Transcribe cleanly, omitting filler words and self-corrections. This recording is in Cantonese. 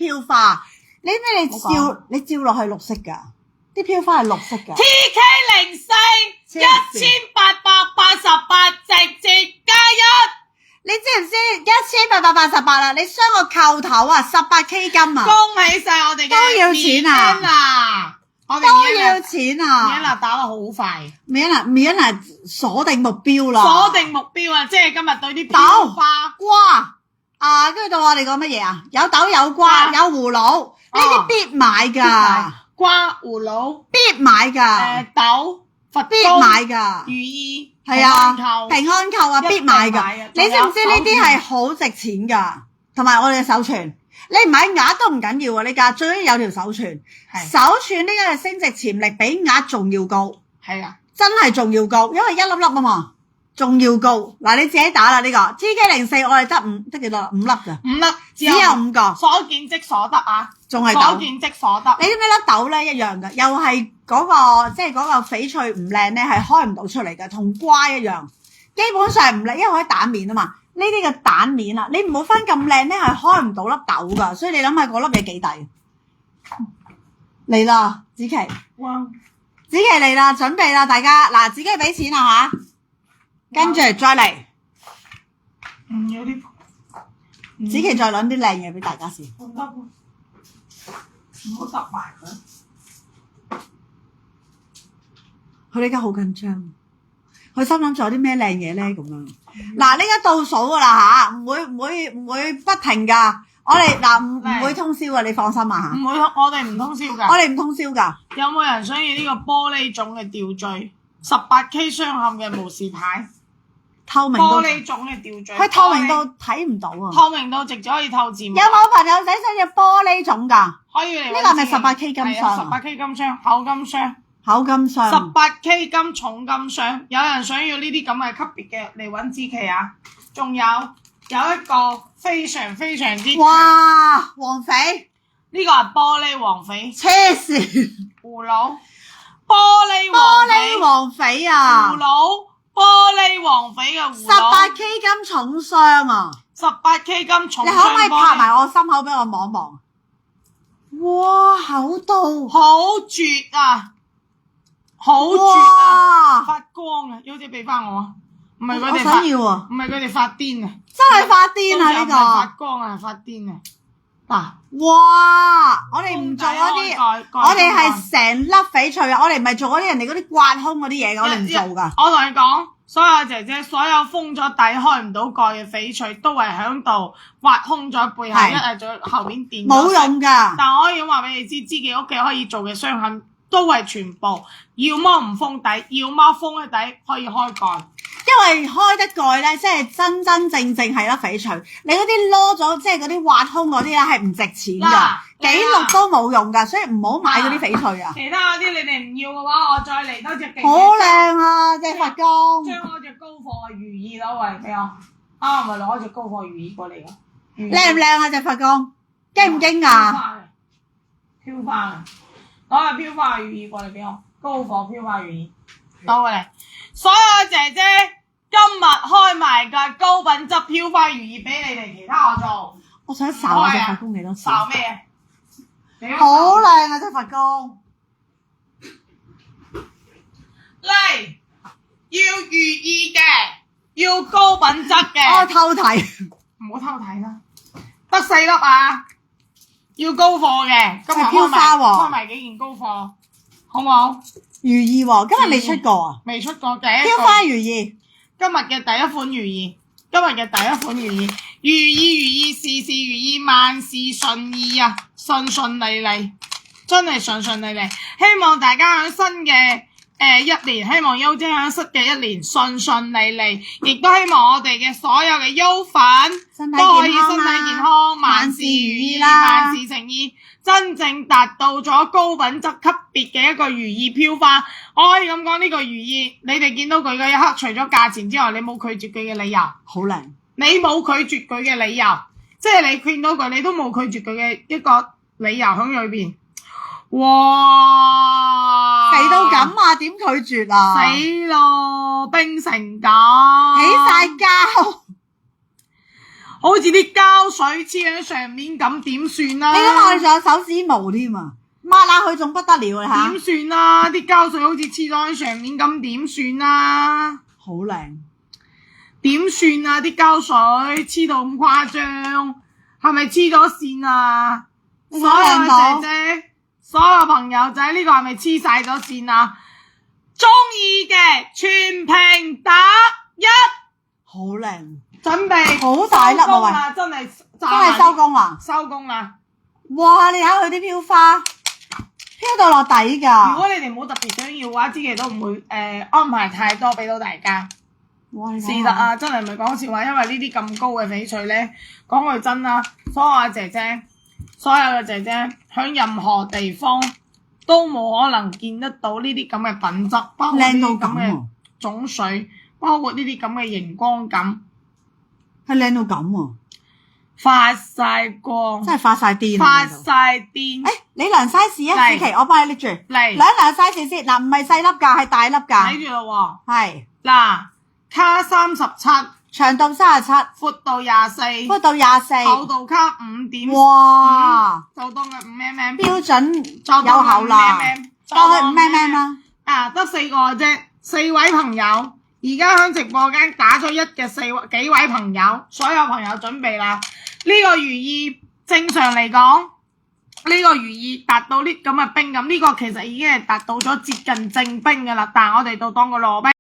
飄花，你照落去綠色㗎，啲飄花係綠色㗎。TK04 1888直接加一，你知唔知1888啦？你雙個扣頭啊，18K 金啊，恭喜晒我哋嘅都要錢啊！我哋都要錢啊！米娜打得好快，米娜鎖定目標啦，鎖定目標啊！即係今日對啲飄花瓜啊，跟住到我哋講乜嘢啊？有豆有瓜有葫蘆，呢啲必買㗎，瓜葫蘆必買㗎，豆佛必買㗎，如意係啊，平安扣啊，必買㗎。你知唔知呢啲係好值錢㗎？同埋我哋嘅手串。你唔買額都唔緊要啊！你價最緊要有條手串，手串呢個係升值潛力比額仲要高，係啊，真係仲要高，因為一粒粒啊嘛，仲要高。嗱，你自己打啦呢個 TK04，我哋得幾多？5粒咋？5粒，只有5個，所見即所得啊！仲係豆，所見即所得。你知唔知粒豆咧一樣㗎？又係嗰個即係嗰個翡翠唔靚咧，係開唔到出嚟㗎，同瓜一樣，基本上唔靚，因為佢喺蛋面啊嘛。呢啲嘅蛋面啊，你唔好分咁靚咧，係開唔到粒豆㗎，所以你諗下嗰粒嘢幾抵？嚟啦，子琪，哇！子琪嚟啦，準備啦，大家嗱，子琪俾錢啦吓，跟住再嚟，有啲子琪再攞啲靚嘢俾大家先，唔得喎，唔好揼埋佢。佢而家好緊張。佢心諗仲有啲咩靚嘢咧咁樣，嗱呢家倒數㗎啦嚇，唔會不停㗎。我哋嗱唔會通宵㗎，你放心啊嚇。唔會，我哋唔通宵㗎。我哋唔通宵㗎。有冇人想要呢個玻璃種嘅吊墜？18K 雙嵌嘅無視牌，透明到玻璃種嘅吊墜，佢透明到睇唔到啊！透明到直接可以透字幕。有冇朋友仔想要玻璃種㗎？可以嚟。呢個係咪18K 金雙？18K 金雙，厚金雙。厚金雙。18K 金重金雙，有人想要呢啲咁嘅級別嘅嚟揾子琪啊！仲有一個非常非常之哇黃翡，呢個係玻璃黃翡，黐線葫蘆玻璃黃翡啊！葫蘆玻璃黃翡嘅葫蘆18K 金重雙啊！18K 金重雙，你可唔可以拍埋我心口俾我望望？哇厚到好絕啊！好絕啊！發光啊！好似俾翻我啊！唔係佢哋想要啊！唔係佢哋發癲啊！真係發癲啊！呢個發光啊！發癲啊！嗱，哇！我哋唔做嗰啲，我哋係成粒翡翠啊！我哋唔係做嗰啲人哋嗰啲刮空嗰啲嘢，我哋唔做噶。我同你講，所有姐姐，所有封咗底開唔到蓋嘅翡翠，都係喺度挖空咗背後，一係咗後面墊冇用噶。但我可以話俾你知，自己屋企可以做嘅雙嵌都係全部，要麼唔封底，要麼封嘅底可以開蓋。因為開得蓋咧，即係真真正正係粒翡翠。你嗰啲攞咗，即係嗰啲挖空嗰啲咧，係唔值錢㗎，記錄都冇用㗎，所以唔好買嗰啲翡翠啊。其他嗰啲你哋唔要嘅話，我再嚟多隻勁。好靚啊！隻佛光。將我隻高貨嘅如意攞過嚟俾我。啱咪攞隻高貨如意過嚟㗎。靚唔靚啊？隻佛光驚唔驚啊？飄花嘅，攞隻飄花如意過嚟俾我。高貨飄花如意攞過嚟。所有姐姐今日開埋嘅高品質飄花如意俾你哋，其他我做。我想睄下隻佛公幾多錢？睄咩？好靚啊！隻佛公。嚟，要如意嘅，要高品質嘅。我偷睇。唔好偷睇啦，得4粒啊！要高貨嘅，今日開埋幾件高貨，好唔好？如意喎，今日未出過啊？未出過嘅。飄花如意，今日嘅第一款如意，如意事事如意，萬事順意啊，順順利利，真係順順利利。希望大家喺新嘅一年，希望優姐喺新嘅一年順順利利，亦都希望我哋嘅所有嘅優粉都可以身體健康，萬事如意，萬事成意，真正達到咗高品質級別嘅一個如意飄花。我可以咁講，呢個如意，你哋見到佢嘅一刻，除咗價錢之外，你冇拒絕佢嘅理由。好靚。你冇拒絕佢嘅理由，即係你見到佢，你都冇拒絕佢嘅一個理由喺裏邊。哇！肥到咁啊，點拒絕啊？死咯，冰成咁，起晒膠。好似啲膠水黐喺上面咁，點算啊？你諗下，佢仲有手指毛添啊，抹下佢仲不得了啊點算啊？啲膠水好似黐咗喺上面咁，點算啊？好靚，點算啊？啲膠水黐到咁誇張，係咪黐咗線啊？所有嘅姐姐，所有朋友仔，呢個係咪黐晒咗線啊？中意嘅全屏打1，好靚，準備好大粒啊！喂，真係真係收工啦！收工啦！哇！你睇下佢啲飄花，飄到落底㗎。如果你哋冇特別想要嘅話，之期都唔會安排太多俾到大家。哇！你是睇下啦啊，真係唔係講笑話，因為呢啲咁高嘅翡翠咧，講句真啦，所有嘅姐姐喺任何地方都冇可能見得到呢啲咁嘅品質，包括呢靚到啲咁嘅咁喎，種水，包括呢啲咁嘅熒光感，係靚到咁喎，發晒光，真係發晒癲啊！發呢度晒癲。誒，你量 size 啊，嚟子琪，我幫你拎住，嚟量 size 先。嗱，唔係細粒㗎，係大粒㗎，睇住咯係喎，嗱，卡37，長度37，闊度24，寬度24，厚度卡5.5，哇！就當佢5mm，標準就當佢有厚啦， 5mm，當佢5mm啦。啊，得4個啫，4位朋友，而家喺直播間打咗1嘅幾位朋友，所有朋友準備啦。呢個如意正常嚟講，呢個如意達到呢咁嘅冰咁，呢個其實已經係達到咗接近正冰㗎啦，但係我哋就當個羅冰。